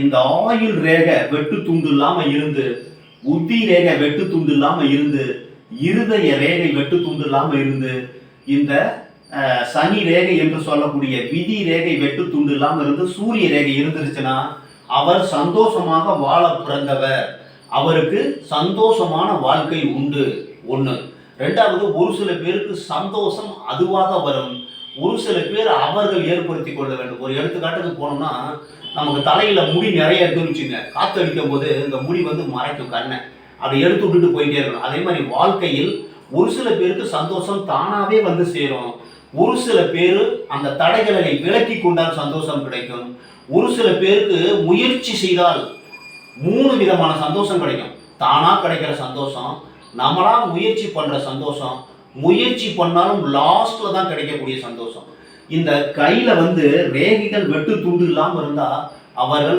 இந்த ஆயுள் ரேகை வெட்டு துண்டு இல்லாம இருந்து, புத்தி ரேகை வெட்டு துண்டு இல்லாம இருந்து, இருதய ரேகை வெட்டு துண்டு இல்லாம இருந்து, இந்த சனி ரேகை என்று சொல்லக்கூடிய விதி ரேகை வெட்டு துண்டு இல்லாம இருந்து சூரிய ரேகை இருந்துருச்சுன்னா அவர் சந்தோஷமாக வாழ பிறந்தவர், அவருக்கு சந்தோஷமான வாழ்க்கை உண்டு. ஒண்ணு. ரெண்டாவது, ஒரு சில பேருக்கு சந்தோஷம் அதுவாக வரும், ஒரு சில பேர் அவர்கள் ஏற்படுத்தி கொள்ள வேண்டும். ஒரு எடுத்துக்காட்டுக்கு போனோம்னா, நமக்கு தலையில முடி நிறைய இருக்குன்னு காத்து அடிக்கும் போது இந்த முடி மறைக்கும் கண்ணை, அப்படி எடுத்து விட்டுட்டு போயிட்டே இருக்கணும். அதே மாதிரி வாழ்க்கையில் ஒரு சில பேருக்கு சந்தோஷம் தானாவே சேரும், ஒரு சில பேர் அந்த தடைகளை விலக்கி கொண்டால் சந்தோஷம் கிடைக்கும், ஒரு சில பேருக்கு முயற்சி செய்தால் 3 விதமான சந்தோஷம் கிடைக்கும். தானா கிடைக்கிற சந்தோஷம், நம்மளா முயற்சி பண்ற சந்தோஷம், முயற்சி பண்ணாலும் லாஸ்ட்ல தான் கிடைக்கக்கூடிய சந்தோஷம். இந்த கையில ரேகைகள் வெட்டு துண்டு இல்லாம இருந்தா அவர்கள்